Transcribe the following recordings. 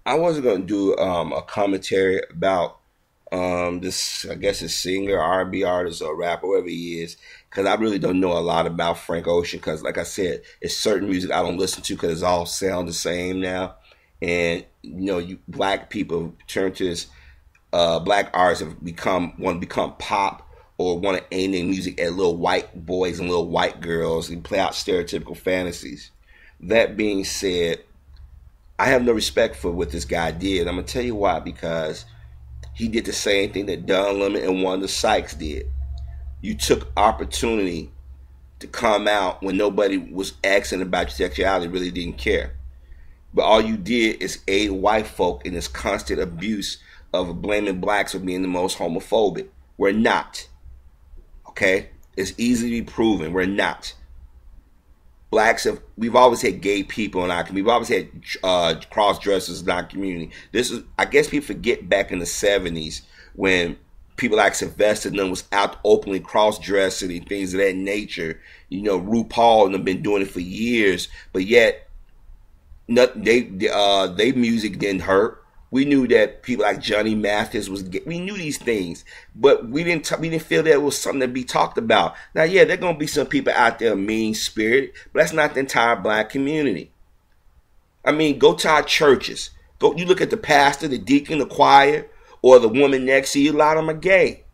I wasn't going to do a commentary about this, I guess, a singer, R&B artist, or rapper, whatever he is, because I really don't know a lot about Frank Ocean. Because, like I said, it's certain music I don't listen to because it all sound the same now. And you black people turn to this. Black artists have want to become pop or want to aim their music at little white boys and little white girls and play out stereotypical fantasies. That being said, I have no respect for what this guy did. I'm gonna tell you why. Because he did the same thing that Don Lemon and Wanda Sykes did. You took opportunity to come out when nobody was asking about your sexuality, really didn't care. But all you did is aid white folk in this constant abuse of blaming blacks for being the most homophobic. We're not. Okay? It's easily proven. We're not. We've always had gay people in our community. We've always had cross-dressers in our community. I guess people forget back in the 70s when people like Sylvester and them was out openly cross-dressing and things of that nature. RuPaul and them been doing it for years, but yet they music didn't hurt. We knew that people like Johnny Mathis was gay. We knew these things, but we didn't feel that it was something to be talked about. Now, yeah, there are going to be some people out there mean spirited, but that's not the entire black community. I mean, go to our churches. You look at the pastor, the deacon, the choir, or the woman next to you. A lot of them are gay.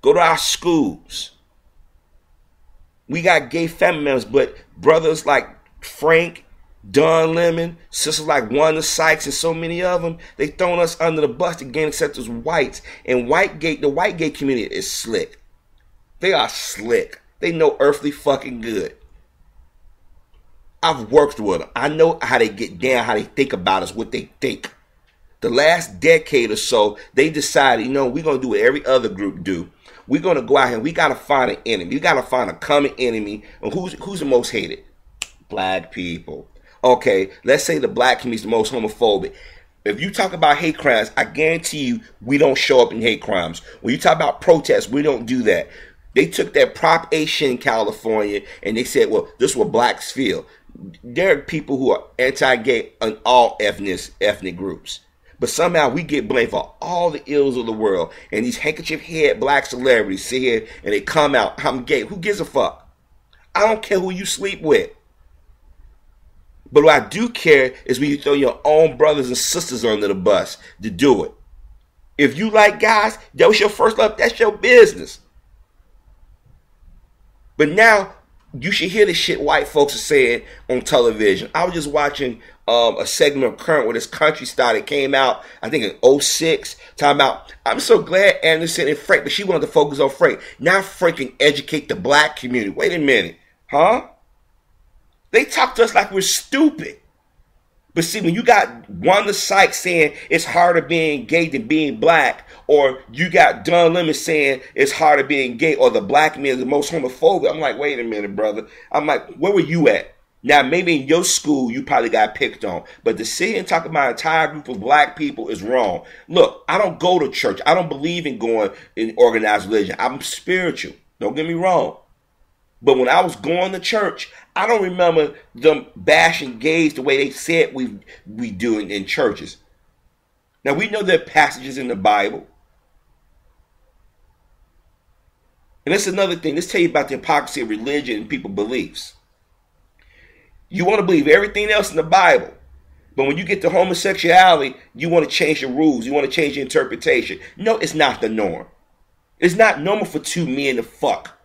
Go to our schools. We got gay family members, but brothers like Frank, Don Lemon, sisters like Wanda Sykes, and so many of them, they throwing us under the bus again, except as whites. And the white gay community is slick. They are slick. They know earthly fucking good. I've worked with them. I know how they get down, how they think about us, what they think. The last decade or so, they decided, we're going to do what every other group do. We're going to go out here and we got to find an enemy. We got to find a common enemy. And who's the most hated? Black people. Okay, let's say the black community is the most homophobic. If you talk about hate crimes, I guarantee you we don't show up in hate crimes. When you talk about protests, we don't do that. They took that Prop 8 shit in California and they said, well, this is what blacks feel. There are people who are anti-gay in all ethnic groups. But somehow we get blamed for all the ills of the world. And these handkerchief head black celebrities sit here and they come out, I'm gay. Who gives a fuck? I don't care who you sleep with. But what I do care is when you throw your own brothers and sisters under the bus to do it. If you like guys, that was your first love, that's your business. But now, you should hear the shit white folks are saying on television. I was just watching a segment of Current where this country star that came out, I think in '06, talking about, I'm so glad Anderson and Frank, but she wanted to focus on Frank. Now Frank can educate the black community. Wait a minute. Huh? They talk to us like we're stupid. But see, when you got Wanda Sykes saying it's harder being gay than being black, or you got Don Lemon saying it's harder being gay, or the black man is the most homophobic, I'm like, wait a minute, brother. I'm like, where were you at? Now, maybe in your school, you probably got picked on. But to sit here and talk about an entire group of black people is wrong. Look, I don't go to church. I don't believe in going in organized religion. I'm spiritual. Don't get me wrong. But when I was going to church, I don't remember them bashing gays the way they said we do in churches. Now, we know there are passages in the Bible. And that's another thing. Let's tell you about the hypocrisy of religion and people's beliefs. You want to believe everything else in the Bible. But when you get to homosexuality, you want to change the rules. You want to change the interpretation. No, it's not the norm. It's not normal for two men to fuck.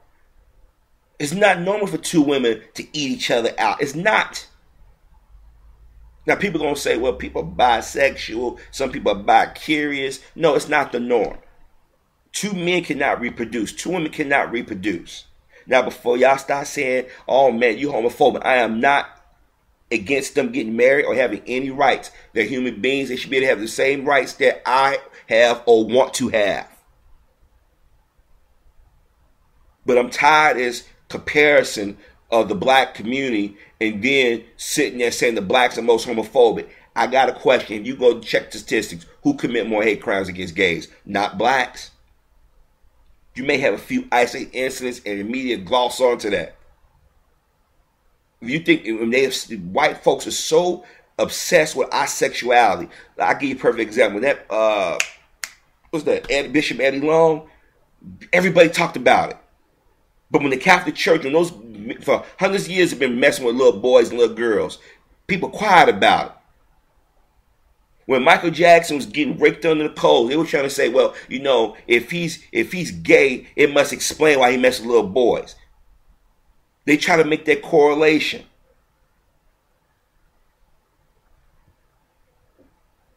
It's not normal for two women to eat each other out. It's not. Now, people are going to say, well, people are bisexual. Some people are bi-curious. No, it's not the norm. Two men cannot reproduce. Two women cannot reproduce. Now, before y'all start saying, oh, man, you homophobic, I am not against them getting married or having any rights. They're human beings. They should be able to have the same rights that I have or want to have. But I'm tired is comparison of the black community and then sitting there saying the blacks are most homophobic. I got a question. If you go check statistics, who commit more hate crimes against gays? Not blacks. You may have a few isolated incidents and the media gloss onto that. You think white folks are so obsessed with our sexuality. I'll give you a perfect example. That what's that? Bishop Eddie Long. Everybody talked about it. But when the Catholic Church, and those for hundreds of years have been messing with little boys and little girls, people quiet about it. When Michael Jackson was getting raked under the coals, they were trying to say, well, you know, if he's gay, it must explain why he messed with little boys. They try to make that correlation.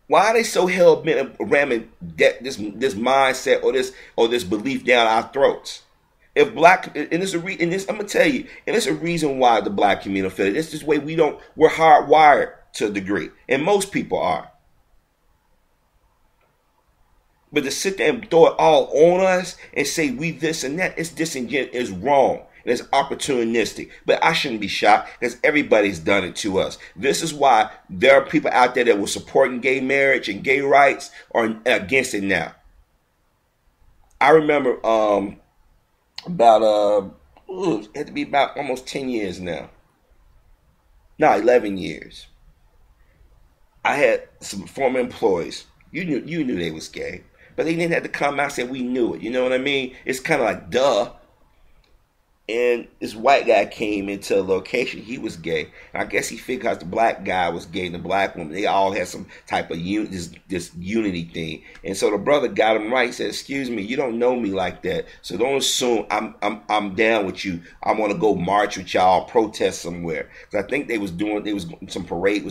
Why are they so hell bent ramming this mindset or this belief down our throats? If black, and I'm gonna tell you, and it's a reason why the black community feel it. It's this way we're hardwired to a degree, and most people are. But to sit there and throw it all on us and say we this and that, it's disingenuous, it's wrong, and it's opportunistic. But I shouldn't be shocked because everybody's done it to us. This is why there are people out there that were supporting gay marriage and gay rights are against it now. I remember it had to be about almost 10 years now. No, 11 years. I had some former employees. You knew they was gay. But they didn't have to come out and say we knew it. You know what I mean? It's kind of like, duh. And this white guy came into a location. He was gay. And I guess he figured out the black guy was gay and the black woman. They all had some type of this unity thing. And so the brother got him right. He said, excuse me, you don't know me like that. So don't assume I'm down with you. I want to go march with y'all, protest somewhere. Because I think there was some parade,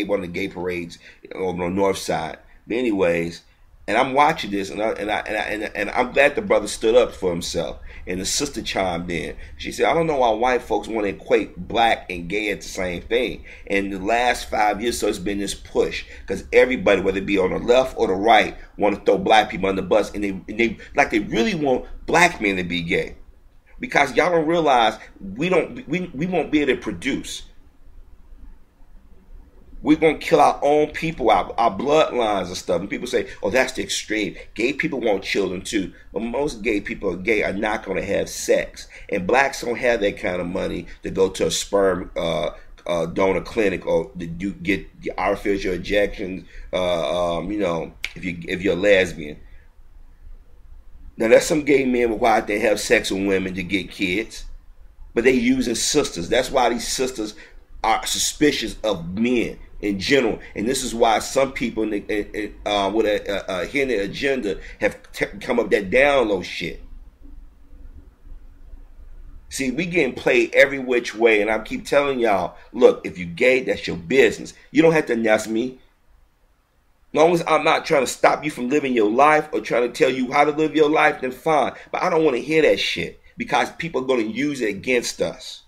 one of the gay parades on the north side. But anyways, and I'm watching this, and I'm glad the brother stood up for himself. And the sister chimed in. She said, I don't know why white folks want to equate black and gay at the same thing. And the last 5 years, so it's been this push. Because everybody, whether it be on the left or the right, want to throw black people on the bus. And they really want black men to be gay. Because y'all don't realize we won't be able to produce. We're going to kill our own people, our bloodlines and stuff. And people say, oh, that's the extreme. Gay people want children too. But most gay people are not going to have sex. And blacks don't have that kind of money to go to a sperm donor clinic or to get artificial injections, if you're a lesbian. Now, there's some gay men who out there have sex with women to get kids. But they using sisters. That's why these sisters are suspicious of men in general, and this is why some people with a hidden agenda have come up that down low shit. See, we getting played every which way, and I keep telling y'all, look, if you gay, that's your business. You don't have to announce me. As long as I'm not trying to stop you from living your life or trying to tell you how to live your life, then fine. But I don't want to hear that shit because people are going to use it against us.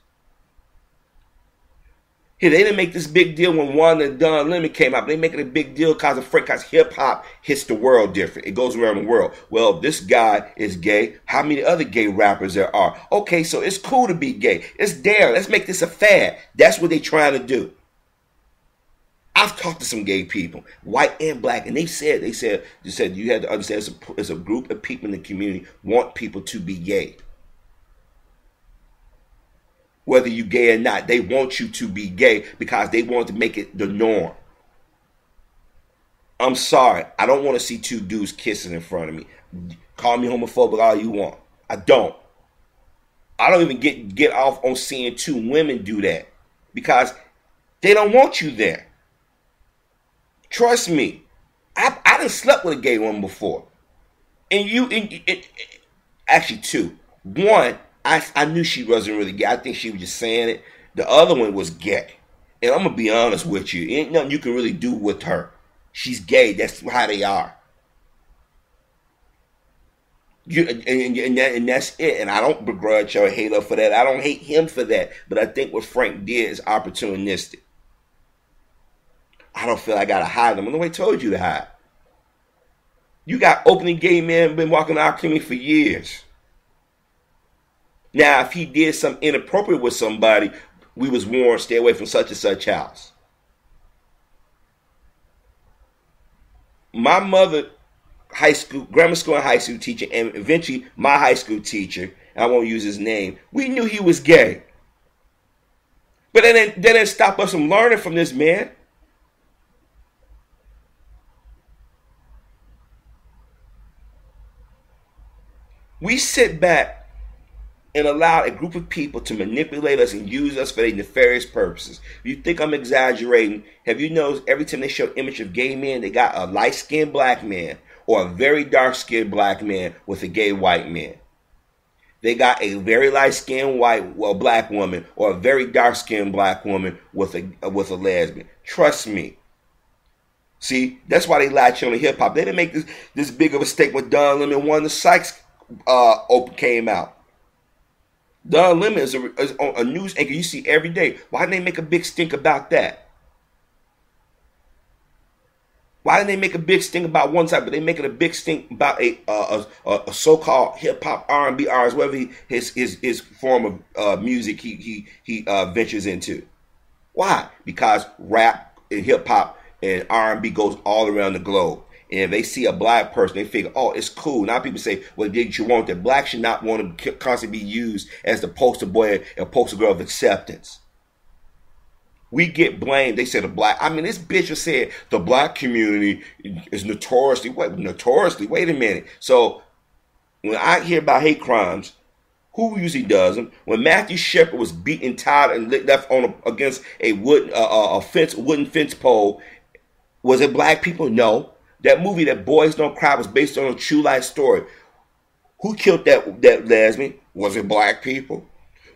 Here, they didn't make this big deal when Wanda and Don Lemon came out. They make it a big deal because hip hop hits the world different. It goes around the world. Well, this guy is gay. How many other gay rappers there are? Okay, so it's cool to be gay. It's there. Let's make this a fad. That's what they're trying to do. I've talked to some gay people, white and black, and they said you had to understand it's a group of people in the community want people to be gay. Whether you gay or not, they want you to be gay because they want to make it the norm. I'm sorry. I don't want to see two dudes kissing in front of me. Call me homophobic all you want. I don't. I don't even get off on seeing two women do that because they don't want you there. Trust me. I done slept with a gay woman before. And actually two. One, I knew she wasn't really gay. I think she was just saying it. The other one was gay. And I'm going to be honest with you. Ain't nothing you can really do with her. She's gay. That's how they are. And that's it. And I don't begrudge or hate her for that. I don't hate him for that. But I think what Frank did is opportunistic. I don't feel I got to hide them. Nobody told you to hide. You got openly gay men been walking our community for years. Now, if he did something inappropriate with somebody, we was warned, stay away from such and such house. My mother, grammar school and high school teacher, and eventually my high school teacher, and I won't use his name, we knew he was gay. But that didn't stop us from learning from this man. We sit back and allow a group of people to manipulate us and use us for their nefarious purposes. If you think I'm exaggerating, have you noticed every time they show an image of gay men, they got a light-skinned black man or a very dark-skinned black man with a gay white man. They got a very light-skinned black woman or a very dark-skinned black woman with a lesbian. Trust me. See, that's why they latch on to hip-hop. They didn't make this big of a statement when Don Lemon won the Sykes Open came out. Don Lemon is on a news anchor you see every day. Why didn't they make a big stink about that? Why didn't they make a big stink about one side, but they making a big stink about a so-called hip-hop R&B artist, whatever his form of music he ventures into? Why? Because rap and hip-hop and R&B goes all around the globe. And if they see a black person, they figure, oh, it's cool. Now people say, well, did you want that? Black should not want to constantly be used as the poster boy and poster girl of acceptance. We get blamed. They said this bitch has said the black community is notoriously, wait a minute. So when I hear about hate crimes, who usually does them? When Matthew Shepard was beaten, tied, and left against a wooden fence pole, was it black people? No. That movie, That Boys Don't Cry, was based on a true life story. Who killed that lesbian? Was it black people?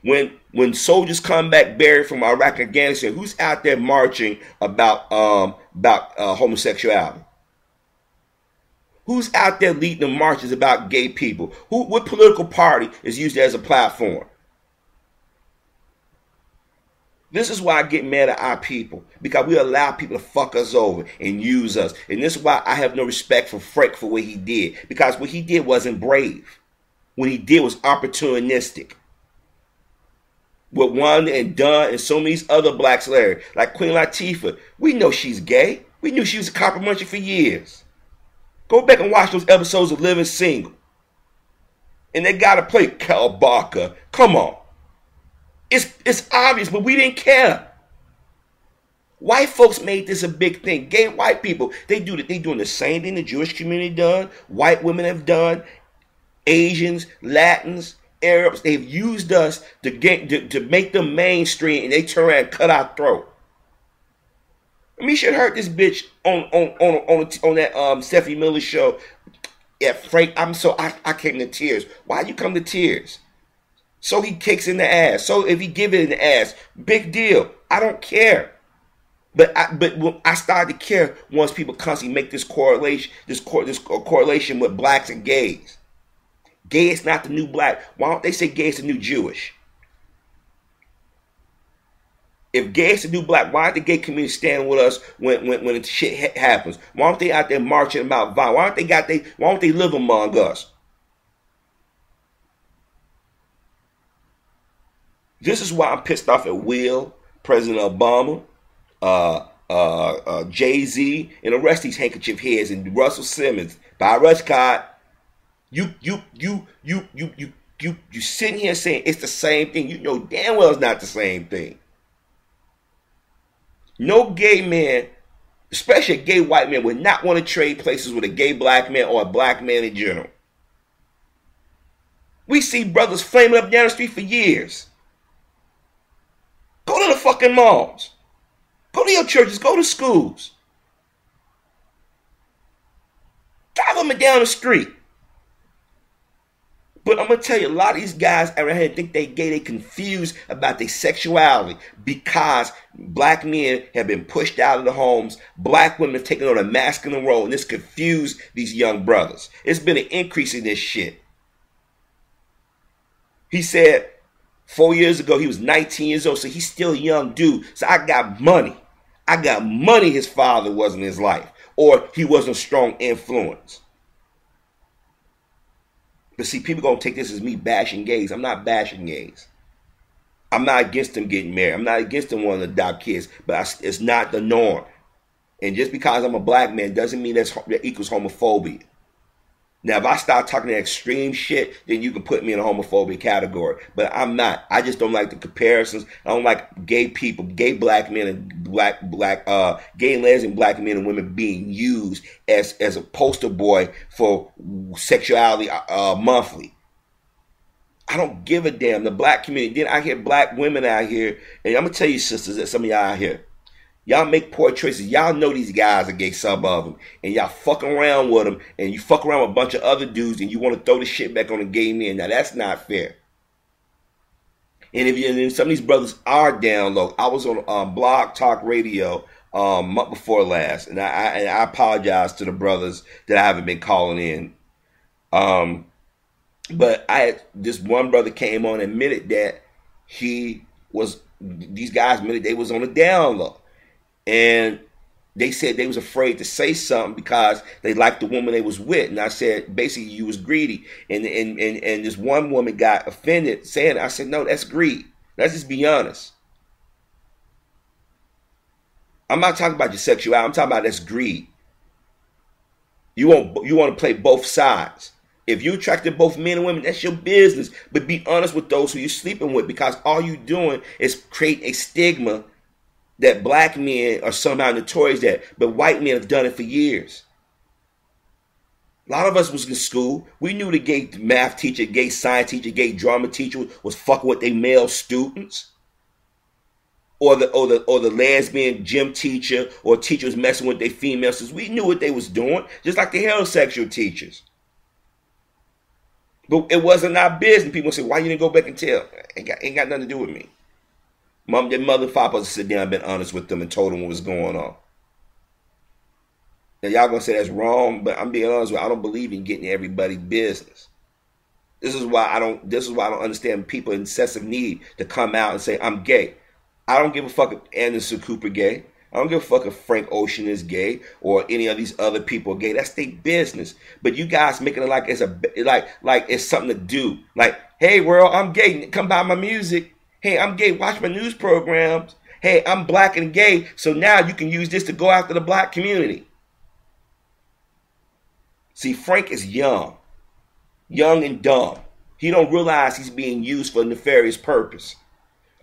When soldiers come back buried from Iraq and Afghanistan, who's out there marching about homosexuality? Who's out there leading the marches about gay people? What political party is used as a platform? This is why I get mad at our people, because we allow people to fuck us over and use us. And this is why I have no respect for Frank for what he did, because what he did wasn't brave. What he did was opportunistic. What Wanda and Dunn and so many other blacks, Larry, like Queen Latifah, we know she's gay. We knew she was a copper muncher for years. Go back and watch those episodes of Living Single. And they got to play Cal Barker. Come on. It's obvious, but we didn't care. White folks made this a big thing. Gay white people, they doing the same thing the Jewish community done, white women have done, Asians, Latins, Arabs. They've used us to make them mainstream, and they turn around and cut our throat. Misha heard this bitch on that Stephanie Miller show. Yeah, Frank, I came to tears. Why you come to tears? So he kicks in the ass. So if he give it in the ass, big deal. I don't care. But when I started to care once people constantly make this correlation with blacks and gays. Gay is not the new black. Why don't they say gay is the new Jewish? If gay is the new black, why don't the gay community stand with us when the shit happens? Why don't they out there marching about violence? Why don't they live among us? This is why I'm pissed off at Will, President Obama, Jay-Z, and the rest of these handkerchief heads, and Russell Simmons, Bob Rushcott. You sitting here saying it's the same thing. You know damn well it's not the same thing. No gay man, especially a gay white man, would not want to trade places with a gay black man or a black man in general. We see brothers flaming up down the street for years. Go to the fucking malls. Go to your churches. Go to schools. Drive them down the street. But I'm going to tell you, a lot of these guys around here think they gay. They confused about their sexuality because black men have been pushed out of the homes. Black women have taken on a masculine role, and this confused these young brothers. It's been an increase in this shit. He said 4 years ago, he was 19 years old, so he's still a young dude. So I got money. I got money his father was in his life, or he wasn't a strong influence. But see, people going to take this as me bashing gays. I'm not bashing gays. I'm not against them getting married. I'm not against them wanting to adopt kids, but it's not the norm. And just because I'm a black man doesn't mean that equals homophobia. Now, if I start talking that extreme shit, then you can put me in a homophobia category. But I'm not. I just don't like the comparisons. I don't like gay people, gay black men and gay and lesbian black men and women being used as a poster boy for sexuality monthly. I don't give a damn. The black community. Then I hear black women out here, and I'm gonna tell you, sisters, that some of y'all out here, y'all make poor choices. Y'all know these guys are gay, some of them, and y'all fucking around with them, and you fuck around with a bunch of other dudes, and you want to throw the shit back on the gay men. Now that's not fair. And if some of these brothers are down low, I was on Blog Talk Radio month before last, and I apologize to the brothers that I haven't been calling in. But this one brother came on and admitted that these guys admitted they was on the down low. And they said they was afraid to say something because they liked the woman they was with. And I said, basically, you was greedy. And this one woman got offended saying, I said, no, that's greed. Let's just be honest. I'm not talking about your sexuality. I'm talking about that's greed. You want to play both sides. If you attracted both men and women, that's your business. But be honest with those who you're sleeping with, because all you're doing is create a stigma that black men are somehow notorious at, but white men have done it for years. A lot of us was in school. We knew the gay math teacher, gay science teacher, gay drama teacher was fucking with their male students. Or the lesbian gym teacher or teacher was messing with their female students. We knew what they was doing, just like the heterosexual teachers. But it wasn't our business. People say, why you didn't go back and tell? Ain't got nothing to do with me. Their mother and father supposed to sit down and been honest with them and told them what was going on. Now y'all gonna say that's wrong, but I'm being honest with you, I don't believe in getting everybody's business. This is why I don't understand people in excessive need to come out and say I'm gay. I don't give a fuck if Anderson Cooper gay. I don't give a fuck if Frank Ocean is gay or any of these other people are gay. That's their business. But you guys making it like it's something to do. Like, hey world, I'm gay. Come buy my music. Hey, I'm gay. Watch my news programs. Hey, I'm black and gay. So now you can use this to go after the black community. See, Frank is young and dumb. He don't realize he's being used for a nefarious purpose.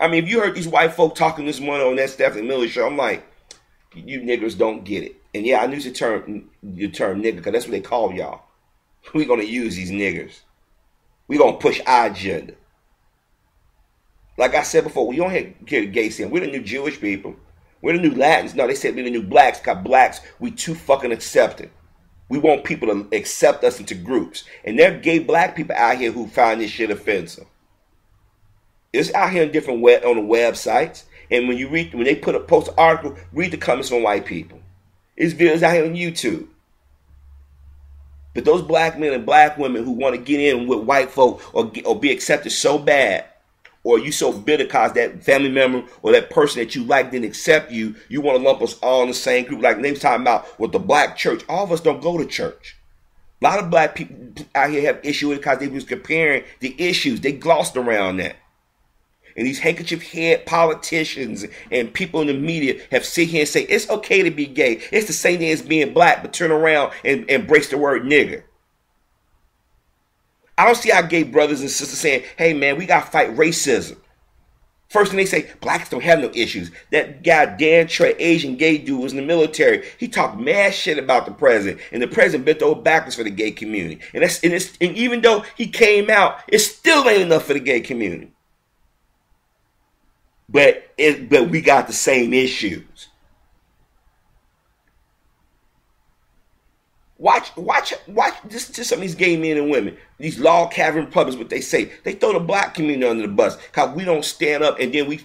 I mean, if you heard these white folk talking this morning on that Stephanie Miller show, I'm like, you niggers don't get it. And yeah, I use the term nigger because that's what they call y'all. We're going to use these niggers. We're going to push our agenda. Like I said before, we don't hear the gay scene. We're the new Jewish people. We're the new Latins. No, they said we're the new blacks because blacks, we too fucking accepting. We want people to accept us into groups. And there are gay black people out here who find this shit offensive. It's out here on different on the websites. And when they post an article, read the comments from white people. It's videos out here on YouTube. But those black men and black women who want to get in with white folk or be accepted so bad, or you so bitter because that family member or that person that you like didn't accept you, you want to lump us all in the same group. Like they was talking about with the black church. All of us don't go to church. A lot of black people out here have issue with it because they was comparing the issues. They glossed around that. And these handkerchief head politicians and people in the media have sit here and say, it's okay to be gay. It's the same thing as being black, but turn around and embrace the word nigger. I don't see our gay brothers and sisters saying, hey man, we got to fight racism. First thing they say, blacks don't have no issues. That guy, Dan Trey, Asian gay dude, was in the military. He talked mad shit about the president. And the president bent over backwards for the gay community. And even though he came out, it still ain't enough for the gay community. But we got the same issues. Watch just some of these gay men and women, these log cabin Republicans, what they say. They throw the black community under the bus because we don't stand up, and then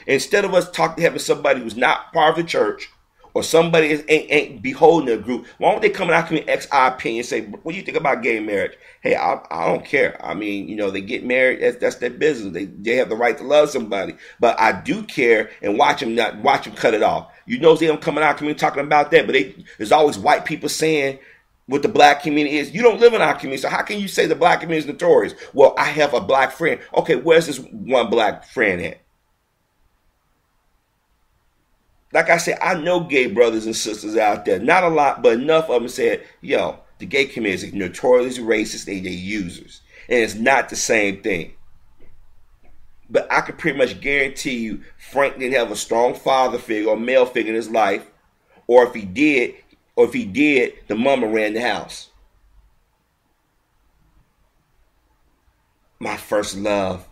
instead of us having somebody who's not part of the church or somebody ain't beholden a group, why don't they come out and X our opinion and say, what do you think about gay marriage? Hey, I don't care. I mean, they get married, that's their business. They have the right to love somebody. But I do care and watch them cut it off. They don't come out community talking about that, but there's always white people saying what the black community is. You don't live in our community, so how can you say the black community is notorious? Well, I have a black friend. Okay, where's this one black friend at? Like I said, I know gay brothers and sisters out there. Not a lot, but enough of them said, yo, the gay community is notoriously racist. They're users. And it's not the same thing. But I can pretty much guarantee you Frank didn't have a strong father figure or male figure in his life. Or if he did, the mama ran the house. My first love.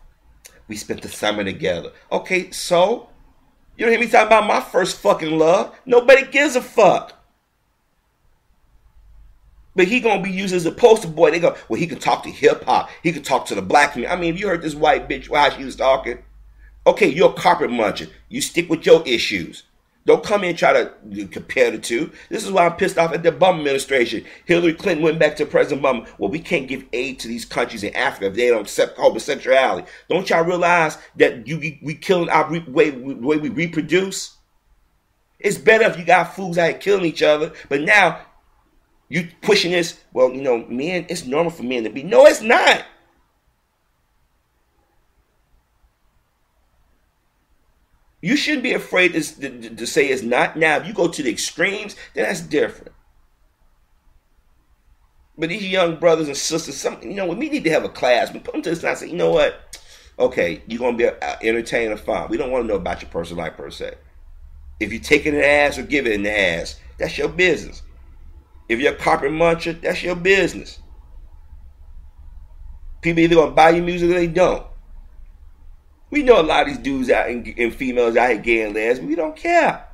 We spent the summer together. Okay, so you don't hear me talking about my first fucking love. Nobody gives a fuck. But he gonna be used as a poster boy. They go, well, he can talk to hip hop. He can talk to the black community. I mean, if you heard this white bitch how she was talking, okay, you're a carpet muncher. You stick with your issues. Don't come in and try to compare the two. This is why I'm pissed off at the Obama administration. Hillary Clinton went back to President Obama. Well, we can't give aid to these countries in Africa if they don't accept homosexuality. Don't y'all realize that we killing our way we reproduce? It's better if you got fools out here killing each other. But now you pushing this. Well, you know, men. It's normal for men to be. No, it's not. You shouldn't be afraid to say it's not. Now, if you go to the extremes, then that's different. But these young brothers and sisters, we need to have a class. We put them to the side and say, you know what? Okay, you're going to be an entertainer, fine. We don't want to know about your personal life per se. If you're taking an ass or giving an ass, that's your business. If you're a carpet muncher, that's your business. People either going to buy your music or they don't. We know a lot of these dudes out and females out here gay and lesbian. We don't care.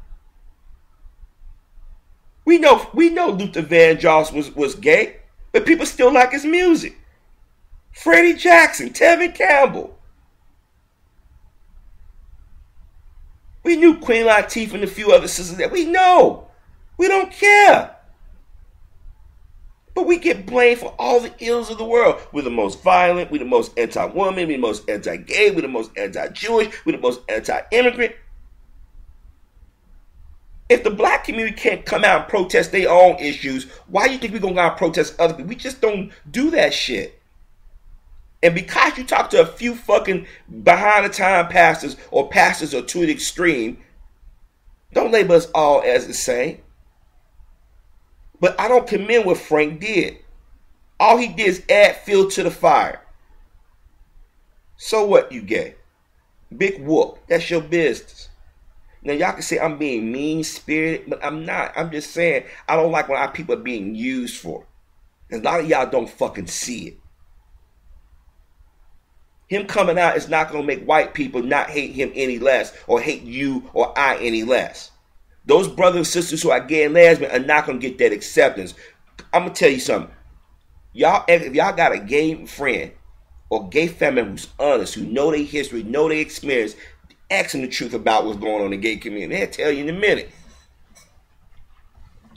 We know Luther Vandross was gay, but people still like his music. Freddie Jackson, Tevin Campbell. We knew Queen Latifah and a few other sisters that we know. We don't care. But we get blamed for all the ills of the world. We're the most violent. We're the most anti-woman. We're the most anti-gay. We're the most anti-Jewish. We're the most anti-immigrant. If the black community can't come out and protest their own issues, why do you think we're going to go out and protest other people? We just don't do that shit. And because you talk to a few fucking behind-the-time pastors or pastors or to the extreme, don't label us all as the same. But I don't commend what Frank did. All he did is add fuel to the fire. So what, you gay? Big whoop. That's your business. Now, y'all can say I'm being mean-spirited, but I'm not. I'm just saying I don't like when our people are being used for. And a lot of y'all don't fucking see it. Him coming out is not going to make white people not hate him any less or hate you or I any less. Those brothers and sisters who are gay and lesbian are not going to get that acceptance. I'm going to tell you something. If y'all got a gay friend or gay family who's honest, who know their history, know their experience, ask them the truth about what's going on in the gay community. They'll tell you in a minute.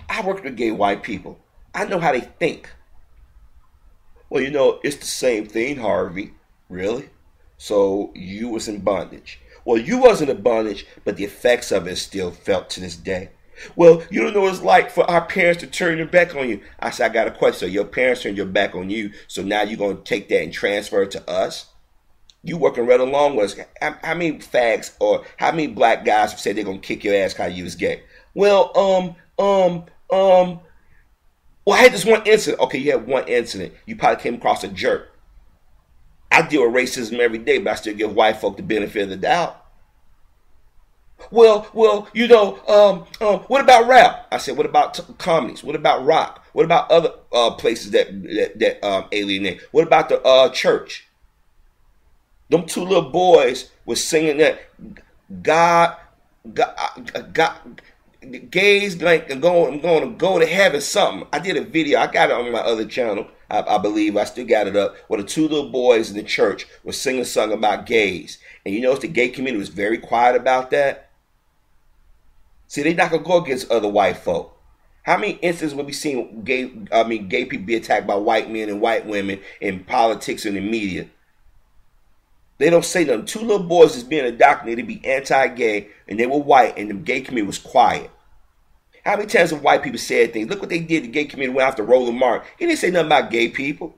I work with gay white people. I know how they think. Well, you know, it's the same thing, Harvey. Really? So you was in bondage. Well, you wasn't in bondage, but the effects of it is still felt to this day. Well, you don't know what it's like for our parents to turn their back on you. I said, I got a question. So your parents turned your back on you, so now you're going to take that and transfer it to us? You working right along with us. How many fags or how many black guys have said they're going to kick your ass because you was gay? Well, well, I had this one incident. Okay, you had one incident. You probably came across a jerk. I deal with racism every day, but I still give white folk the benefit of the doubt. Well, you know, what about rap? I said, what about comedies? What about rock? What about other places that alienate? What about the church? Them two little boys was singing that God, gays like I'm going to go to heaven something. I did a video. I got it on my other channel. I believe I still got it up, where the two little boys in the church were singing a song about gays. And you notice the gay community was very quiet about that. See, they're not going to go against other white folk. How many instances will we seen gay people be attacked by white men and white women in politics and in media? They don't say nothing. Two little boys is being indoctrinated to be anti-gay, and they were white, and the gay community was quiet. How many times have white people said things? Look what they did. The gay community went after Roland Martin. He didn't say nothing about gay people.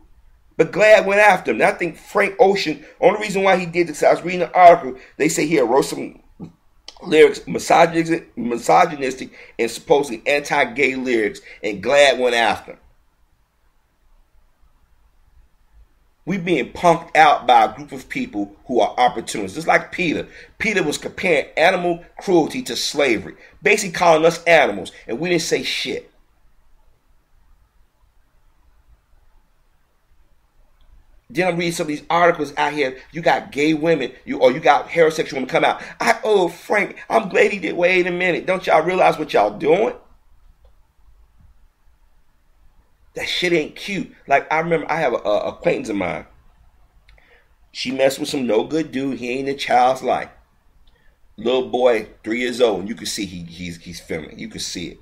But Glad went after him. And I think Frank Ocean, only reason why he did this, I was reading an article, they say he wrote some lyrics, misogynistic and supposedly anti-gay lyrics, and Glad went after him. We being punked out by a group of people who are opportunists. Just like Peter. Peter was comparing animal cruelty to slavery. Basically calling us animals. And we didn't say shit. Then I'm reading some of these articles out here. You got gay women, you got heterosexual women come out. Frank, I'm glad he did. Wait a minute. Don't y'all realize what y'all doing? That shit ain't cute. Like, I remember I have a acquaintance of mine. She messed with some no good dude. He ain't in a child's life. Little boy, 3 years old, and you can see he's feminine. You can see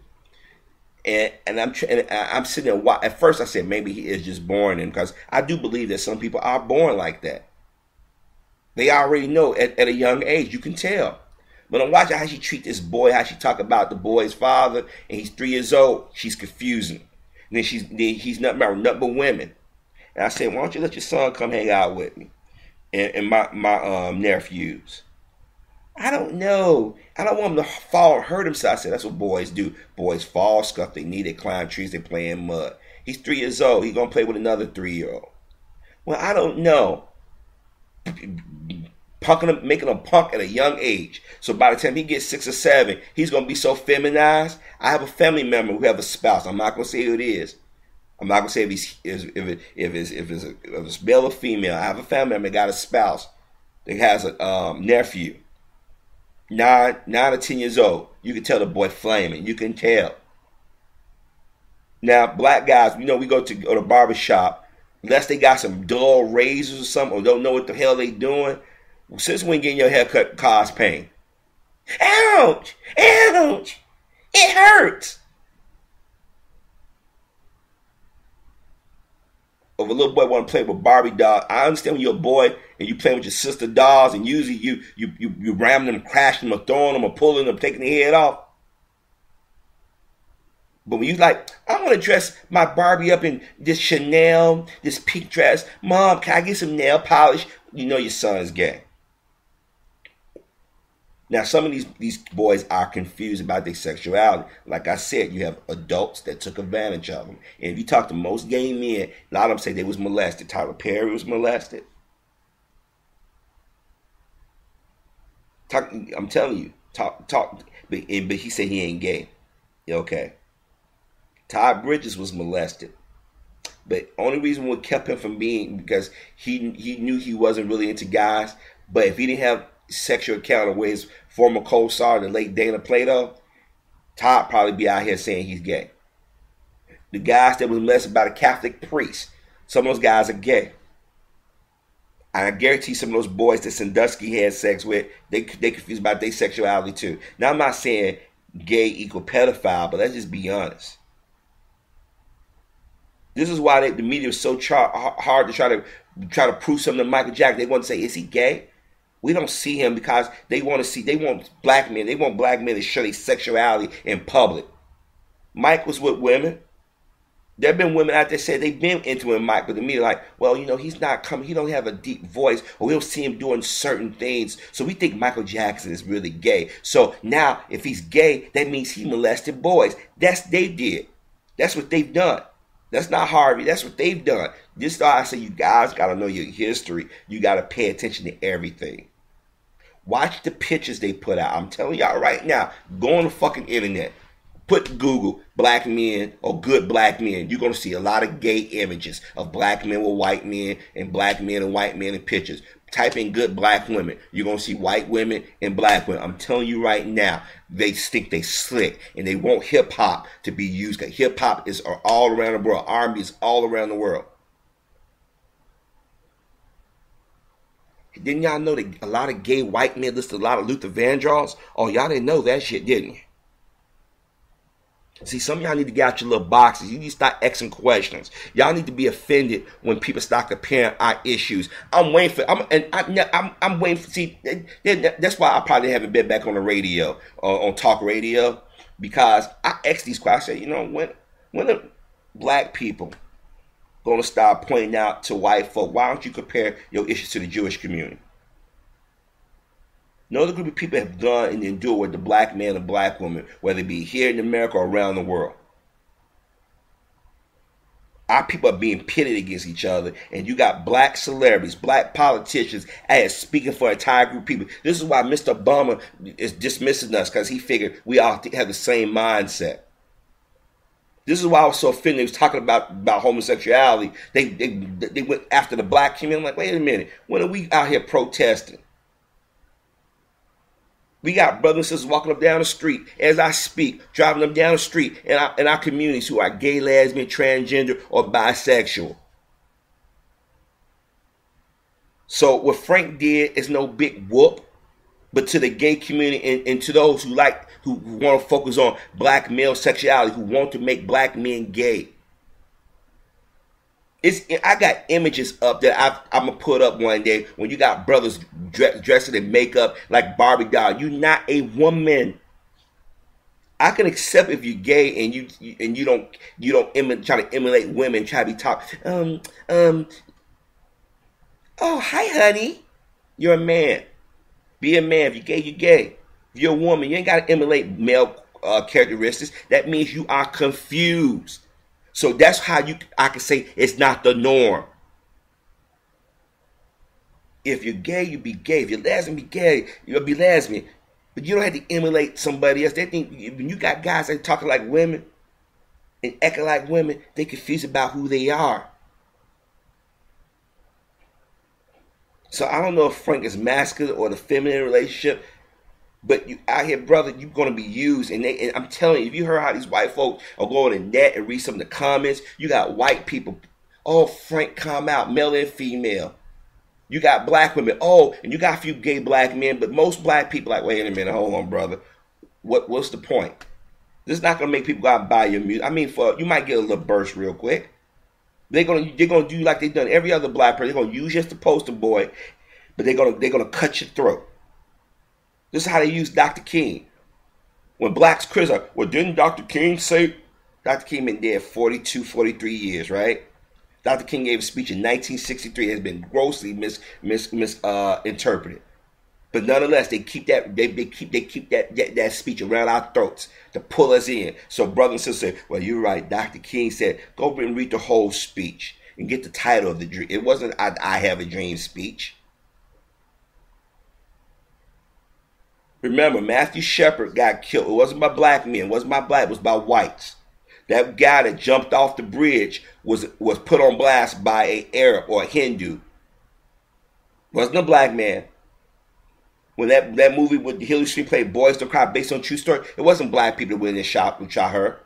it. And I'm sitting there. At first, I said maybe he is just born, and because I do believe that some people are born like that. They already know at a young age. You can tell. But I'm watching how she treat this boy, how she talk about the boy's father, and he's 3 years old. She's confusing. And then he's nothing about nothing but women. And I said, why don't you let your son come hang out with me and my nephews? I don't know. I don't want him to fall and hurt himself. I said, that's what boys do. Boys fall, scuff their knee, they climb trees, they play in mud. He's 3 years old. He's going to play with another 3-year-old. Well, I don't know. Making him punk at a young age. So by the time he gets 6 or 7, he's going to be so feminized. I have a family member who have a spouse. I'm not going to say who it is. I'm not going to say if it's male or female. I have a family member that got a spouse that has a nephew. 9 or 10 years old. You can tell the boy flaming. You can tell. Now, black guys, we go to the barber shop, unless they got some dull razors or something, or don't know what the hell they doing. Since when getting your hair cut cause pain? Ouch! Ouch! It hurts! If a little boy want to play with Barbie doll, I understand when you're a boy and you playing with your sister dolls, and usually you ram them, crashing them, or throwing them, or pulling them, taking their head off. But when you like, I want to dress my Barbie up in this Chanel, this pink dress. Mom, can I get some nail polish? You know your son's gay. Now, some of these boys are confused about their sexuality. Like I said, you have adults that took advantage of them. And if you talk to most gay men, a lot of them say they was molested. Tyler Perry was molested. I'm telling you, but he said he ain't gay. Okay. Todd Bridges was molested. But only reason what kept him from being, because he knew he wasn't really into guys. But if he didn't have sexual encounter with his former co-star, the late Dana Plato, Todd probably be out here saying he's gay. The guys that was molested by the Catholic priest, some of those guys are gay. I guarantee some of those boys that Sandusky had sex with, they confused about their sexuality too. Now, I'm not saying gay equal pedophile, but let's just be honest. This is why the media is so hard to try to prove something to Michael Jackson. They want to say, is he gay? We don't see him because they want black men. They want black men to show their sexuality in public. Mike was with women. There have been women out there say they've been into him, Mike, but the media like, well, he's not coming. He don't have a deep voice, or we don't see him doing certain things. So we think Michael Jackson is really gay. So now, if he's gay, that means he molested boys. They did. That's what they've done. That's not Harvey. That's what they've done. This is why I say you guys got to know your history. You got to pay attention to everything. Watch the pictures they put out. I'm telling y'all right now, go on the fucking internet. Put Google black men or good black men. You're going to see a lot of gay images of black men with white men and black men and white men in pictures. Type in good black women. You're going to see white women and black women. I'm telling you right now, they think they slick and they want hip hop to be used. Hip hop is all around the world. R&B is all around the world. Didn't y'all know that a lot of gay white men listen to a lot of Luther Vandross? Oh, y'all didn't know that shit, didn't you? See, some of y'all need to get out your little boxes. You need to start asking questions. Y'all need to be offended when people start comparing our issues. I'm waiting for. See, that's why I probably haven't been back on the radio, on talk radio, because I ask these questions. I say, when are black people going to start pointing out to white folk, why don't you compare your issues to the Jewish community? No other group of people have done and endured with the black man and black woman, whether it be here in America or around the world. Our people are being pitted against each other, and you got black celebrities, black politicians as speaking for an entire group of people. This is why Mr. Obama is dismissing us, because he figured we all have the same mindset. This is why I was so offended. They was talking about homosexuality. They went after the black community. I'm like, wait a minute. When are we out here protesting? We got brothers and sisters walking up down the street as I speak, driving them down the street in our communities who are gay, lesbian, transgender, or bisexual. So what Frank did is no big whoop, but to the gay community and to those who want to focus on black male sexuality, who want to make black men gay. I got images up that I'm going to put up one day when you got brothers dressing in makeup like Barbie doll. You're not a woman. I can accept if you're gay and you don't try to emulate women, try to be top. Oh, hi, honey. You're a man. Be a man. If you're gay, you're gay. If you're a woman, you ain't got to emulate male characteristics. That means you are confused. So that's how I can say it's not the norm. If you're gay, you be gay. If you're lesbian, be gay. You'll be lesbian. But you don't have to emulate somebody else. They think when you got guys that talking like women and acting like women, they confused about who they are. So I don't know if Frank is masculine or the feminine relationship, but you out here, brother, you're going to be used. And I'm telling you, if you heard how these white folks are going to net and read some of the comments, you got white people, oh, Frank, come out, male and female. You got black women, oh, and you got a few gay black men, but most black people like, wait a minute, hold on, brother. What's the point? This is not going to make people go out and buy your music. I mean, you might get a little burst real quick. They're gonna do like they've done every other black person. They're gonna use you as the poster boy, but they're gonna cut your throat. This is how they use Dr. King. When blacks criticize, well, didn't Dr. King say? Dr. King been dead 42, 43 years, right? Dr. King gave a speech in 1963. It has been grossly misinterpreted. But nonetheless, they keep that that speech around our throats to pull us in. So brothers and sisters say, well, you're right. Dr. King said, go and read the whole speech and get the title of the dream. It wasn't I have a dream speech. Remember, Matthew Shepard got killed. It wasn't by black men. It wasn't by black. It was by whites. That guy that jumped off the bridge was put on blast by an Arab or a Hindu. Wasn't a black man. When that movie with Hillary Street played Boys Don't Cry based on true story, it wasn't black people that went in and shot her.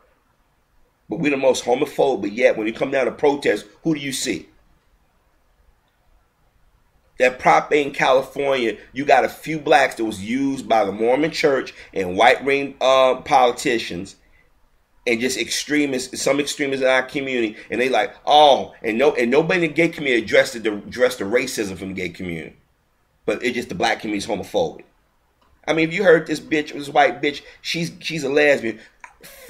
But we're the most homophobic, but yet when you come down to protest, who do you see? That Prop A in California, you got a few blacks that was used by the Mormon church and white ring politicians and just extremists, some extremists in our community, and they like, oh, and nobody in the gay community addressed the racism from the gay community. But it's just the black community is homophobic. I mean, if you heard this white bitch, she's a lesbian.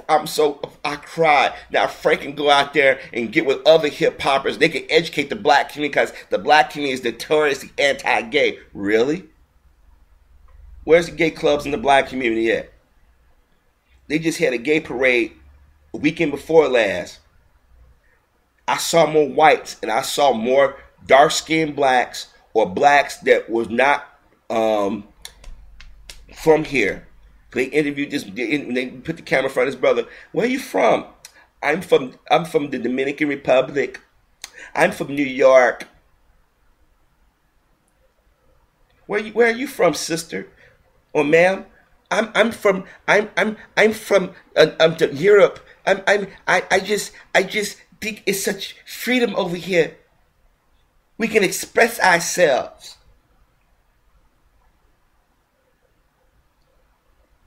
I cried. Now Frank can go out there and get with other hip hoppers. They can educate the black community because the black community is notoriously anti-gay. Really? Where's the gay clubs in the black community at? They just had a gay parade a weekend before last. I saw more whites and I saw more dark-skinned blacks or blacks that was not from here. They interviewed this. They put the camera in front of his brother. Where are you from? I'm from the Dominican Republic. I'm from New York. Where are you from, sister? Or ma'am? I'm from Europe. I just think it's such freedom over here. We can express ourselves.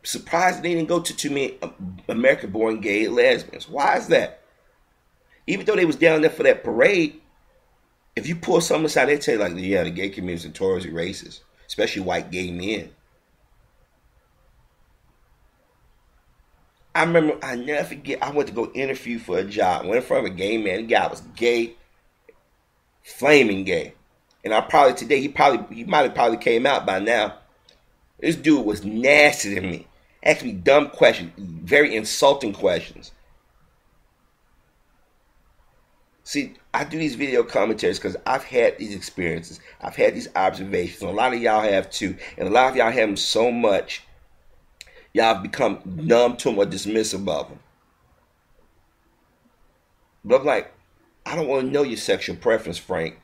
Surprised they didn't go to too many American-born gay lesbians. Why is that? Even though they was down there for that parade, if you pull something aside, they tell you like, yeah, the gay community is notoriously racist, especially white gay men. I remember, I never forget, I went to go interview for a job. Went in front of a gay man. The guy was gay, flaming gay. And today, he might have came out by now. This dude was nasty to me. Asked me dumb questions, very insulting questions. See, I do these video commentaries because I've had these experiences. I've had these observations. And a lot of y'all have too. And a lot of y'all have them so much, y'all have become numb to them or dismissive of them. But I'm like, I don't want to know your sexual preference, Frank,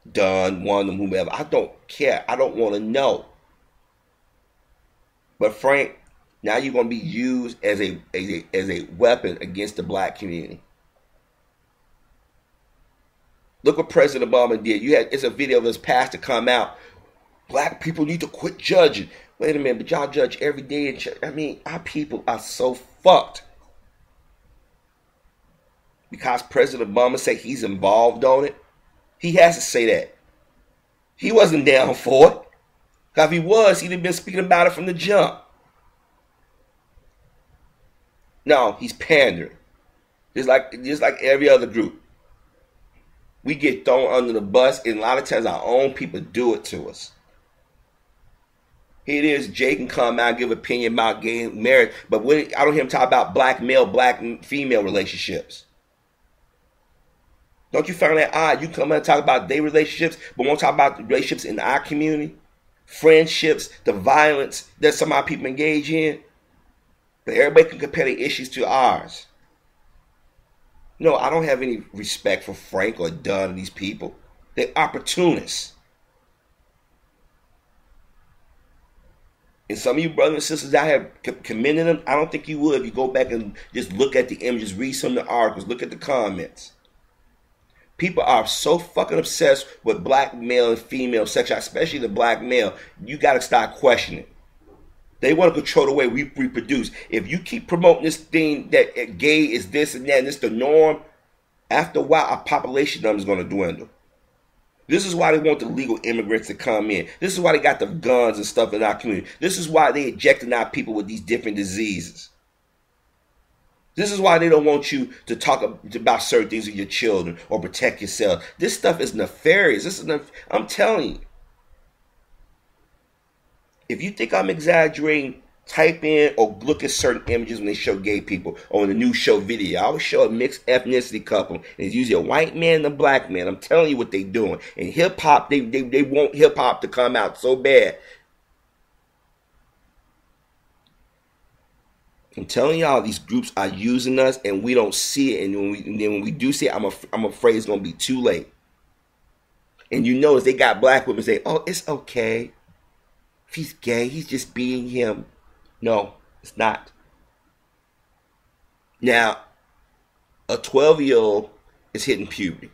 Dunn, one of them, whomever. I don't care. I don't want to know. But Frank, now you're going to be used as a weapon against the black community. Look what President Obama did. It's a video of his pastor come out. Black people need to quit judging. Wait a minute, but y'all judge every day in church. I mean, our people are so fucked. Because President Obama said he's involved on it, he has to say that. He wasn't down for it. Because if he was, he'd have been speaking about it from the jump. No, he's pandering. Just like every other group. We get thrown under the bus, and a lot of times our own people do it to us. Here it is, Jay can come out and give opinion about gay marriage, but I don't hear him talk about black male, black female relationships. Don't you find that odd? You come out and talk about their relationships, but won't talk about the relationships in our community, friendships, the violence that some of our people engage in. But everybody can compare their issues to ours. No, I don't have any respect for Frank or Dunn and these people. They're opportunists. And some of you brothers and sisters out here commending them, I don't think you would if you go back and just look at the images, read some of the articles, look at the comments. People are so fucking obsessed with black male and female sexuality, especially the black male. You got to start questioning. They want to control the way we reproduce. If you keep promoting this thing that gay is this and that and this the norm, after a while our population number is going to dwindle. This is why they want the legal immigrants to come in. This is why they got the guns and stuff in our community. This is why they injecting our people with these different diseases. This is why they don't want you to talk about certain things with your children or protect yourself. This stuff is nefarious. I'm telling you. If you think I'm exaggerating, type in or look at certain images when they show gay people or in the new show video. I always show a mixed ethnicity couple. And it's usually a white man and a black man. I'm telling you what they're doing. And hip hop, they want hip hop to come out so bad. I'm telling y'all, these groups are using us and we don't see it. And when we do see it, I'm afraid it's going to be too late. And you notice they got black women say, oh, it's okay. If he's gay, he's just being him. No, it's not. Now, a 12-year-old is hitting puberty.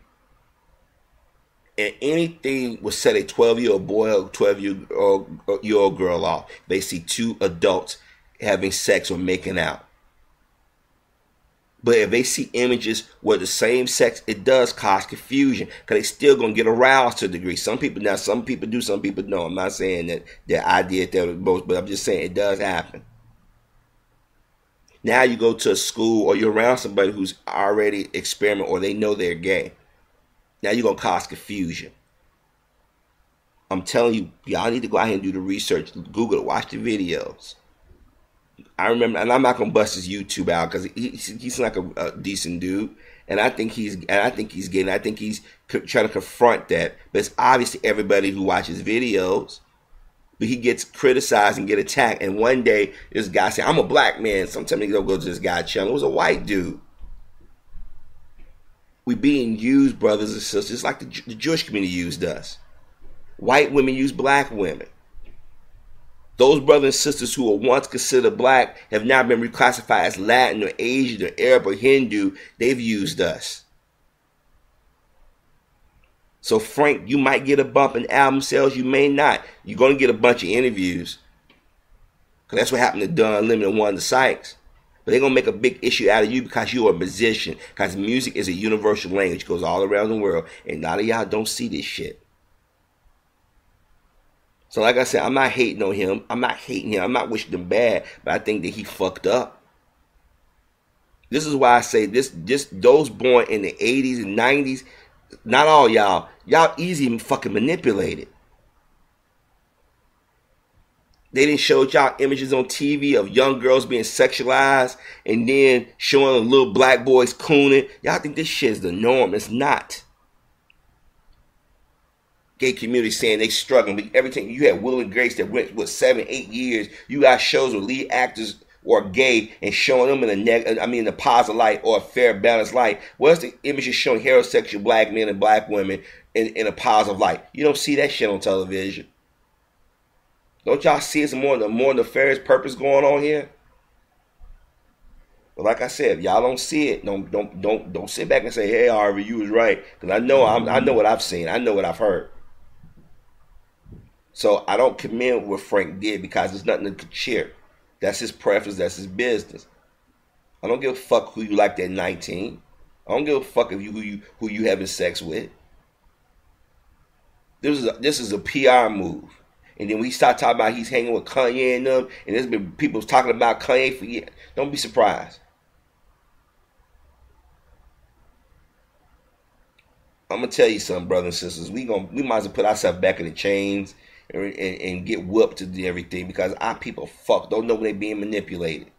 And anything will set a 12-year-old boy or 12-year-old girl off. They see two adults having sex or making out. But if they see images with the same sex, it does cause confusion because they still gonna get aroused to a degree. Some people do, some people don't. I'm not saying that I did that most, but I'm just saying it does happen. Now you go to a school or you're around somebody who's already experimenting or they know they're gay. Now you're gonna cause confusion. I'm telling you, y'all need to go out here and do the research. Google it, watch the videos. I remember, and I'm not gonna bust his YouTube out because he's like a decent dude, and I think he's gay. And I think he's trying to confront that. But it's obviously everybody who watches videos, but he gets criticized and get attacked. And one day, this guy said, "I'm a black man." Sometimes they don't go to this guy channel. It was a white dude. We being used, brothers and sisters, like the Jewish community used us. White women use black women. Those brothers and sisters who were once considered black have now been reclassified as Latin or Asian or Arab or Hindu. They've used us. So Frank, you might get a bump in album sales. You may not. You're going to get a bunch of interviews. Because that's what happened to Don Unlimited and Wanda Sykes. But they're going to make a big issue out of you because you're a musician. Because music is a universal language. It goes all around the world. And a lot of y'all don't see this shit. So like I said, I'm not hating on him. I'm not wishing him bad. But I think that he fucked up. This is why I say this. Just those born in the 80s and 90s, not all y'all. Y'all easy fucking manipulated. They didn't show y'all images on TV of young girls being sexualized and then showing little black boys cooning. Y'all think this shit is the norm. It's not. Gay community saying they struggling with everything. You had Will and Grace that went, 7-8 years. You got shows with lead actors or gay and showing them in a positive light or a fair, balanced light? What's the image of showing heterosexual black men and black women in a positive light? You don't see that shit on television. Don't y'all see it's more nefarious purpose going on here? But like I said, if y'all don't see it, don't sit back and say, "Hey, Harvey, you was right," because I know what I've seen, I know what I've heard. So I don't commend what Frank did because there's nothing to cheer. That's his preference. That's his business. I don't give a fuck who you liked at 19. I don't give a fuck if who you having sex with. This is a PR move. And then we start talking about he's hanging with Kanye and them, and there's been people talking about Kanye for years. Don't be surprised. I'm gonna tell you something, brothers and sisters. We might as well put ourselves back in the chains and get whooped to do everything because our people don't know when they're being manipulated.